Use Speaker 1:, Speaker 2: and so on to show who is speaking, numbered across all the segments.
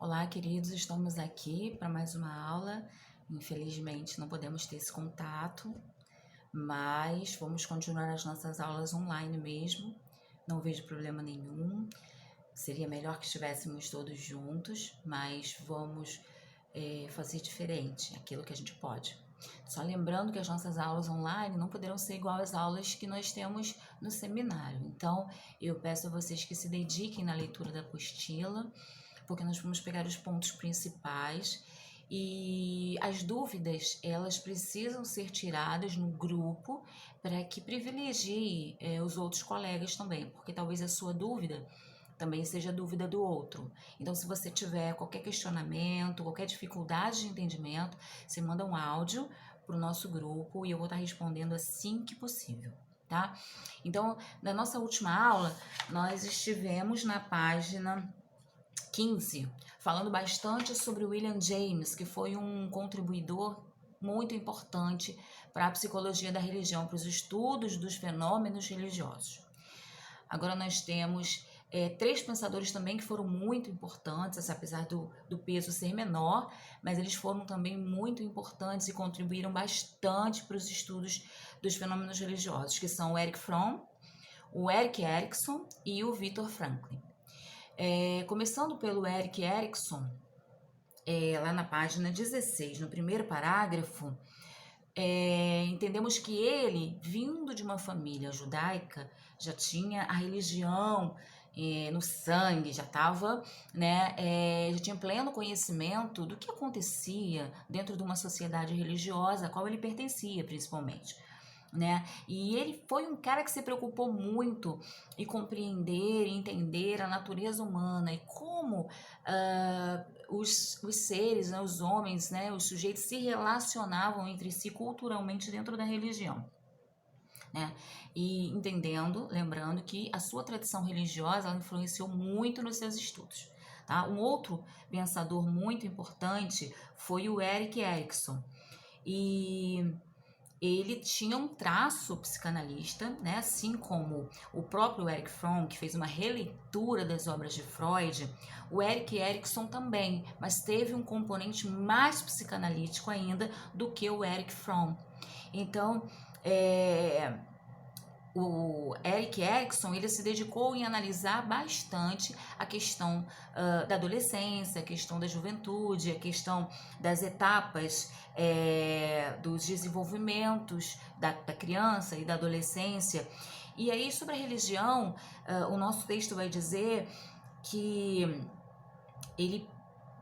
Speaker 1: Olá, queridos, estamos aqui para mais uma aula. Infelizmente, não podemos ter esse contato, mas vamos continuar as nossas aulas online mesmo. Não vejo problema nenhum. Seria melhor que estivéssemos todos juntos, mas vamos fazer diferente, aquilo que a gente pode. Só lembrando que as nossas aulas online não poderão ser igual às aulas que nós temos no seminário. Então, eu peço a vocês que se dediquem na leitura da apostila, porque nós vamos pegar os pontos principais e as dúvidas, elas precisam ser tiradas no grupo para que privilegie os outros colegas também, porque talvez a sua dúvida também seja a dúvida do outro. Então, se você tiver qualquer questionamento, qualquer dificuldade de entendimento, você manda um áudio para o nosso grupo e eu vou estar respondendo assim que possível, tá? Então, na nossa última aula, nós estivemos na página 15, falando bastante sobre William James, que foi um contribuidor muito importante para a psicologia da religião, para os estudos dos fenômenos religiosos. Agora nós temos três pensadores também que foram muito importantes, apesar do peso ser menor, mas eles foram também muito importantes e contribuíram bastante para os estudos dos fenômenos religiosos, que são o Erich Fromm, o Erik Erikson e o Viktor Frankl. Começando pelo Erik Erikson, lá na página 16, no primeiro parágrafo, entendemos que ele, vindo de uma família judaica, já tinha a religião no sangue, já estava, né, já tinha pleno conhecimento do que acontecia dentro de uma sociedade religiosa a qual ele pertencia, principalmente. Né? E ele foi um cara que se preocupou muito em compreender e entender a natureza humana e como os seres, né, os homens, né, os sujeitos se relacionavam entre si culturalmente dentro da religião. Né? E entendendo, lembrando que a sua tradição religiosa ela influenciou muito nos seus estudos. Tá? Um outro pensador muito importante foi o Erik Erikson. E ele tinha um traço psicanalista, né? Assim como o próprio Erich Fromm, que fez uma releitura das obras de Freud, o Erik Erikson também, mas teve um componente mais psicanalítico ainda do que o Erich Fromm. Então, o Erik Erikson ele se dedicou em analisar bastante a questão da adolescência, a questão da juventude, a questão das etapas dos desenvolvimentos da criança e da adolescência. E aí, sobre a religião, o nosso texto vai dizer que ele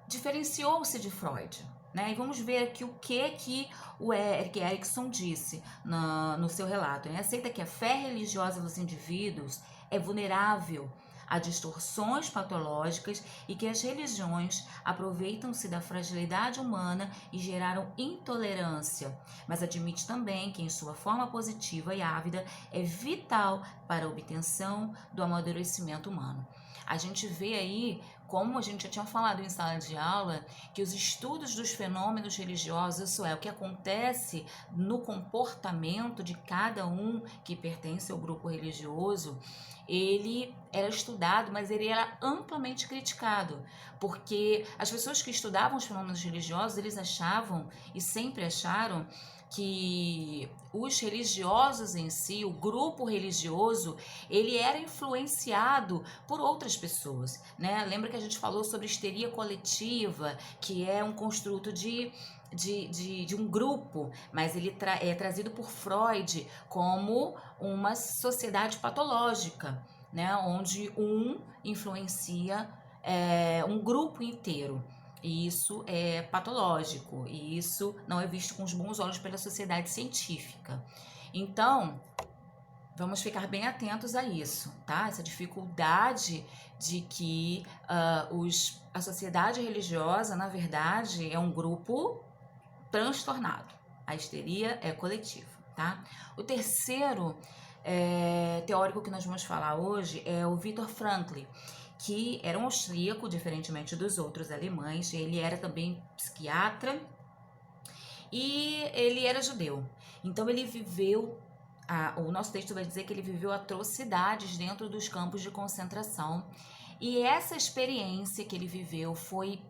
Speaker 1: diferenciou-se de Freud. Né? E vamos ver aqui o que o Erik Erikson disse no seu relato. Ele aceita que a fé religiosa dos indivíduos é vulnerável a distorções patológicas e que as religiões aproveitam-se da fragilidade humana e geraram intolerância, mas admite também que em sua forma positiva e ávida é vital para a obtenção do amadurecimento humano. A gente vê aí, como a gente já tinha falado em sala de aula, que os estudos dos fenômenos religiosos, isso é, o que acontece no comportamento de cada um que pertence ao grupo religioso, ele era estudado, mas ele era amplamente criticado, porque as pessoas que estudavam os fenômenos religiosos, eles achavam e sempre acharam que os religiosos em si, o grupo religioso, ele era influenciado por outras pessoas, né? Lembra que a gente falou sobre histeria coletiva, que é um construto de um grupo, mas ele é trazido por Freud como uma sociedade patológica, né? Onde um influencia um grupo inteiro. E isso é patológico, e isso não é visto com os bons olhos pela sociedade científica. Então, vamos ficar bem atentos a isso, tá? Essa dificuldade de que a sociedade religiosa, na verdade, é um grupo transtornado. A histeria é coletiva, tá? O terceiro teórico que nós vamos falar hoje é o Viktor Frankl, que era um austríaco, diferentemente dos outros alemães. Ele era também psiquiatra e ele era judeu. Então ele viveu, o nosso texto vai dizer que ele viveu atrocidades dentro dos campos de concentração E essa experiência que ele viveu foi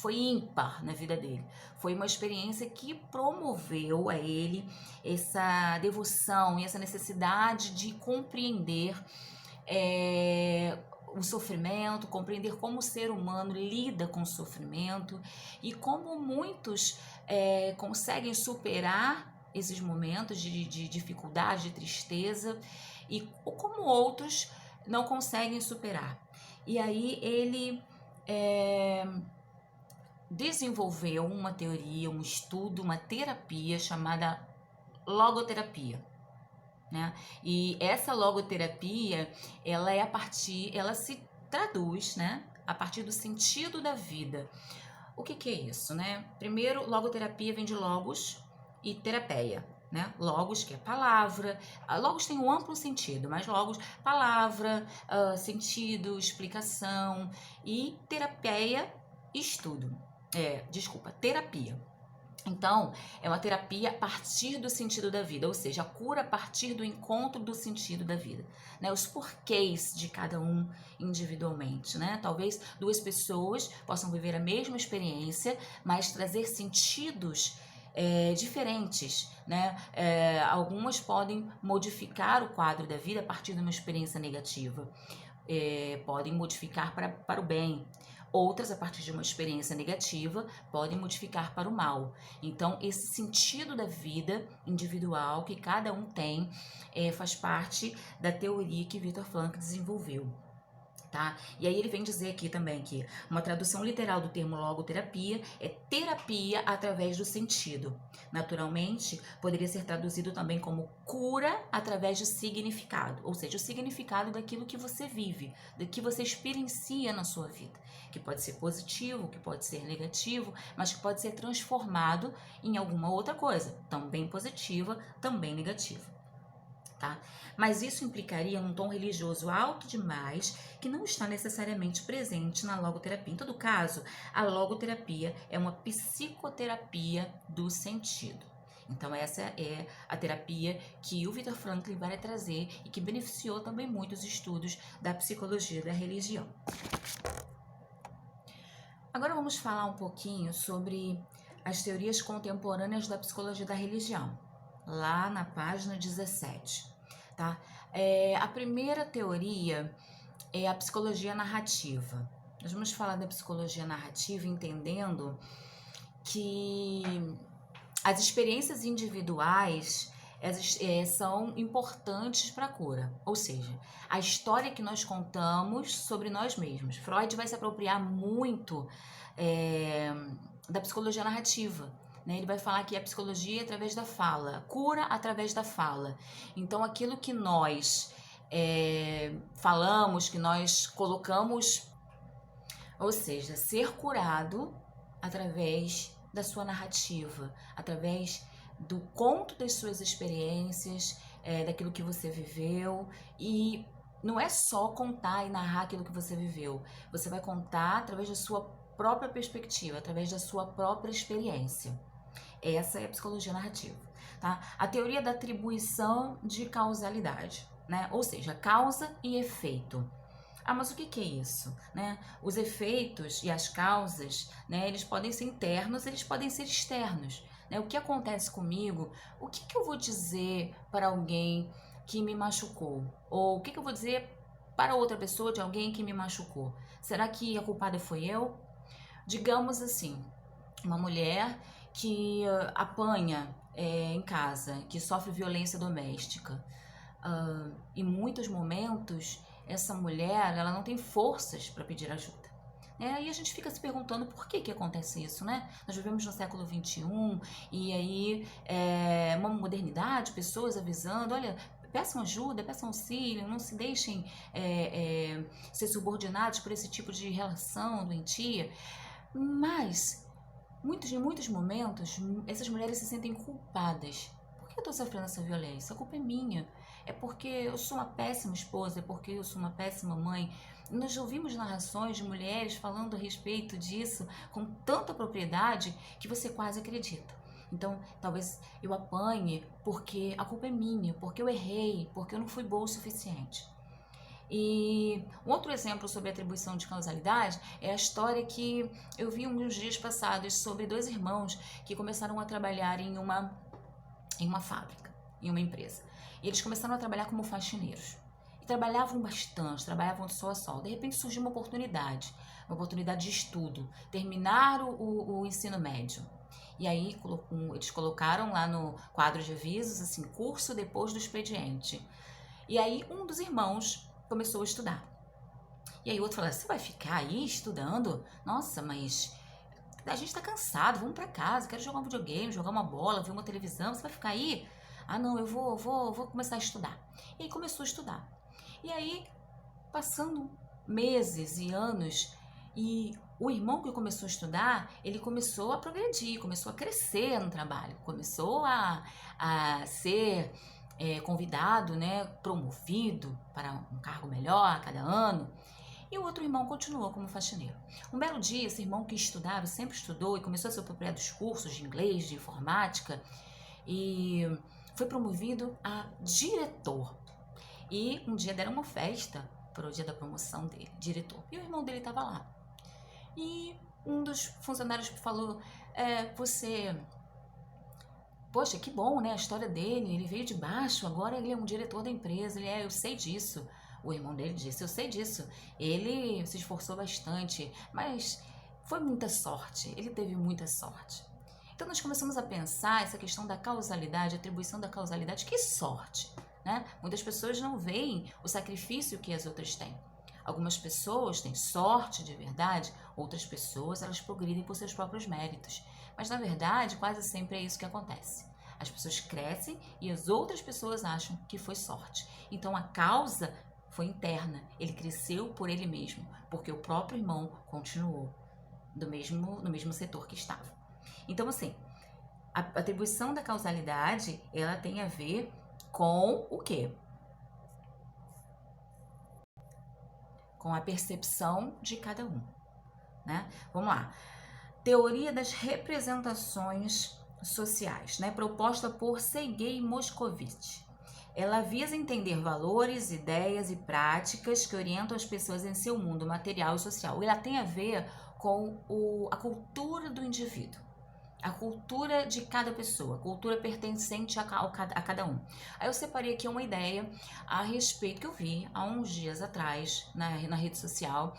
Speaker 1: ímpar na vida dele. Foi uma experiência que promoveu a ele essa devoção e essa necessidade de compreender o sofrimento, compreender como o ser humano lida com o sofrimento e como muitos conseguem superar esses momentos de dificuldade, de tristeza, e como outros não conseguem superar. E aí ele desenvolveu uma teoria, um estudo, uma terapia chamada logoterapia, né? E essa logoterapia, ela se traduz, né, a partir do sentido da vida. O que é isso, né? Primeiro, logoterapia vem de logos e terapeia, né? Logos, que é palavra. Logos tem um amplo sentido, mas logos, palavra, sentido, explicação, e terapeia, estudo. Terapia. Então, é uma terapia a partir do sentido da vida, ou seja, a cura a partir do encontro do sentido da vida, né? Os porquês de cada um individualmente, né? Talvez duas pessoas possam viver a mesma experiência, mas trazer sentidos diferentes, né? Algumas podem modificar o quadro da vida a partir de uma experiência negativa, podem modificar para o bem. Outras, a partir de uma experiência negativa, podem modificar para o mal. Então, esse sentido da vida individual que cada um tem faz parte da teoria que Viktor Frankl desenvolveu. Tá? E aí ele vem dizer aqui também que uma tradução literal do termo logoterapia é terapia através do sentido. Naturalmente, poderia ser traduzido também como cura através do significado, ou seja, o significado daquilo que você vive, do que você experiencia na sua vida, que pode ser positivo, que pode ser negativo, mas que pode ser transformado em alguma outra coisa, também positiva, também negativa. Tá? Mas isso implicaria um tom religioso alto demais, que não está necessariamente presente na logoterapia. Em todo caso, a logoterapia é uma psicoterapia do sentido. Então, essa é a terapia que o Viktor Frankl vai trazer e que beneficiou também muito os estudos da psicologia da religião. Agora vamos falar um pouquinho sobre as teorias contemporâneas da psicologia da religião, lá na página 17. Tá? A primeira teoria é a psicologia narrativa. Nós vamos falar da psicologia narrativa entendendo que as experiências individuais são importantes para a cura, ou seja, a história que nós contamos sobre nós mesmos. Freud vai se apropriar muito da psicologia narrativa. Ele vai falar que a psicologia é através da fala, cura através da fala. Então, aquilo que nós falamos, que nós colocamos, ou seja, ser curado através da sua narrativa, através do conto das suas experiências, daquilo que você viveu. E não é só contar e narrar aquilo que você viveu, você vai contar através da sua própria perspectiva, através da sua própria experiência. Essa é a psicologia narrativa, tá? A teoria da atribuição de causalidade, né? Ou seja, causa e efeito. Mas o que é isso, né? Os efeitos e as causas, né? Eles podem ser internos, eles podem ser externos, né? O que acontece comigo? O que eu vou dizer para alguém que me machucou? Ou o que eu vou dizer para outra pessoa de alguém que me machucou? Será que a culpada foi eu? Digamos assim, uma mulher que apanha em casa, que sofre violência doméstica. Em muitos momentos, essa mulher ela não tem forças para pedir ajuda. E a gente fica se perguntando por que acontece isso, né? Nós vivemos no século XXI e aí uma modernidade, pessoas avisando, olha, peçam ajuda, peçam auxílio, não se deixem ser subordinados por esse tipo de relação doentia. Mas em muitos momentos, essas mulheres se sentem culpadas. Por que eu estou sofrendo essa violência? A culpa é minha. É porque eu sou uma péssima esposa, é porque eu sou uma péssima mãe. Nós ouvimos narrações de mulheres falando a respeito disso com tanta propriedade que você quase acredita. Então, talvez eu apanhe porque a culpa é minha, porque eu errei, porque eu não fui boa o suficiente. E um outro exemplo sobre atribuição de causalidade é a história que eu vi uns dias passados sobre dois irmãos que começaram a trabalhar em uma fábrica, em uma empresa. E eles começaram a trabalhar como faxineiros. E trabalhavam bastante, trabalhavam de sol a sol. De repente surgiu uma oportunidade de estudo, terminar o ensino médio. E aí eles colocaram lá no quadro de avisos, assim, curso depois do expediente. E aí um dos irmãos começou a estudar. E aí o outro falou, você vai ficar aí estudando? Nossa, mas a gente tá cansado, vamos pra casa, quero jogar um videogame, jogar uma bola, ver uma televisão, você vai ficar aí? Ah não, eu vou começar a estudar. E aí começou a estudar. E aí, passando meses e anos, e o irmão que começou a estudar, ele começou a progredir, começou a crescer no trabalho, começou a ser convidado, né, promovido para um cargo melhor a cada ano. E o outro irmão continuou como faxineiro. Um belo dia, esse irmão que estudava, sempre estudou e começou a se apropriar dos cursos de inglês, de informática, e foi promovido a diretor. E um dia deram uma festa para o dia da promoção dele, diretor. E o irmão dele estava lá. E um dos funcionários falou, poxa, que bom, né, a história dele, ele veio de baixo, agora ele é um diretor da empresa, eu sei disso. O irmão dele disse, eu sei disso, ele se esforçou bastante, mas foi muita sorte, ele teve muita sorte. Então nós começamos a pensar essa questão da causalidade, atribuição da causalidade, que sorte, né? Muitas pessoas não veem o sacrifício que as outras têm. Algumas pessoas têm sorte de verdade, outras pessoas elas progridem por seus próprios méritos. Mas na verdade, quase sempre é isso que acontece. As pessoas crescem e as outras pessoas acham que foi sorte. Então a causa foi interna, ele cresceu por ele mesmo, porque o próprio irmão continuou no mesmo setor que estava. Então assim, a atribuição da causalidade, ela tem a ver com o quê? Com a percepção de cada um, né? Vamos lá. Teoria das representações sociais, né? Proposta por Sergei Moscovitch. Ela visa entender valores, ideias e práticas que orientam as pessoas em seu mundo material e social. Ela tem a ver com a cultura do indivíduo, a cultura de cada pessoa, a cultura pertencente a cada um. Aí eu separei aqui uma ideia a respeito que eu vi há uns dias atrás na rede social,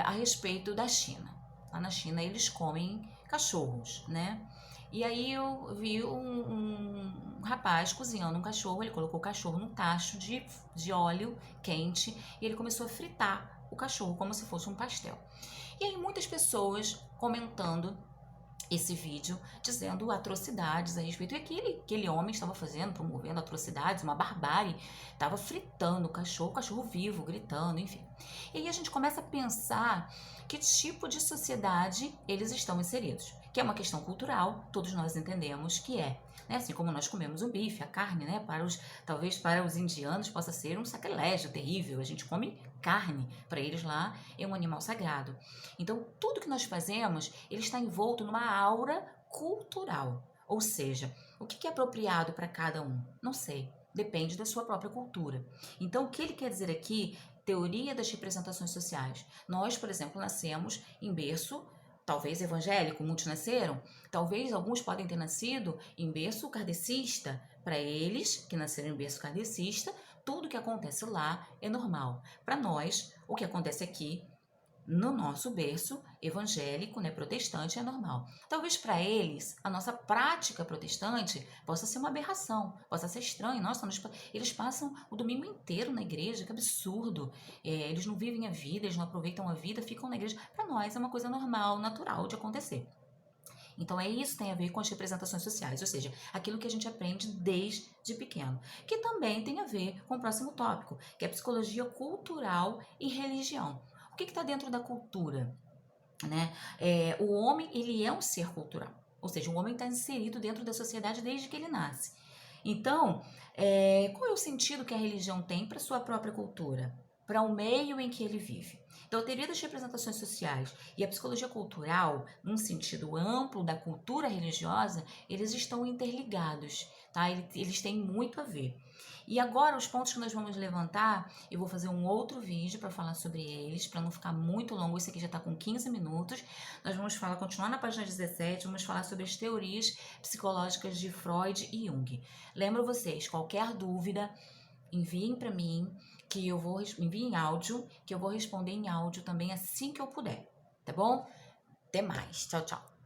Speaker 1: a respeito da China. Lá na China eles comem cachorros, né? E aí eu vi um rapaz cozinhando um cachorro, ele colocou o cachorro num tacho de óleo quente e ele começou a fritar o cachorro como se fosse um pastel. E aí muitas pessoas comentando esse vídeo, dizendo atrocidades a respeito. E aquele homem estava fazendo, promovendo atrocidades, uma barbárie, estava fritando o cachorro vivo, gritando, enfim. E aí a gente começa a pensar que tipo de sociedade eles estão inseridos, que é uma questão cultural, todos nós entendemos que é. Né? Assim como nós comemos o bife, a carne, né? Talvez para os indianos possa ser um sacrilégio terrível, a gente come carne, para eles lá é um animal sagrado. Então, tudo que nós fazemos, ele está envolto numa aura cultural. Ou seja, o que é apropriado para cada um? Não sei, depende da sua própria cultura. Então, o que ele quer dizer aqui, teoria das representações sociais. Nós, por exemplo, nascemos em berço, talvez evangélico, muitos nasceram, talvez alguns podem ter nascido em berço kardecista. Para eles, que nasceram em berço kardecista, tudo que acontece lá é normal. Para nós, o que acontece aqui no nosso berço evangélico, né, protestante, é normal. Talvez para eles, a nossa prática protestante possa ser uma aberração, possa ser estranho. Nossa, eles passam o domingo inteiro na igreja, que absurdo. Eles não vivem a vida, eles não aproveitam a vida, ficam na igreja. Para nós é uma coisa normal, natural de acontecer. Então, isso tem a ver com as representações sociais, ou seja, aquilo que a gente aprende desde pequeno, que também tem a ver com o próximo tópico, que é psicologia cultural e religião. O que está dentro da cultura? Né? O homem, ele é um ser cultural, ou seja, o homem está inserido dentro da sociedade desde que ele nasce. Então, qual é o sentido que a religião tem para sua própria cultura? para o meio em que ele vive. Então, a teoria das representações sociais e a psicologia cultural, num sentido amplo da cultura religiosa, eles estão interligados, tá? Eles têm muito a ver. E agora, os pontos que nós vamos levantar, eu vou fazer um outro vídeo para falar sobre eles, para não ficar muito longo. Esse aqui já está com 15 minutos. Nós vamos continuar na página 17, vamos falar sobre as teorias psicológicas de Freud e Jung. Lembro vocês, qualquer dúvida, enviem para mim, que eu vou enviar em áudio, que eu vou responder em áudio também assim que eu puder, tá bom? Até mais. Tchau, tchau.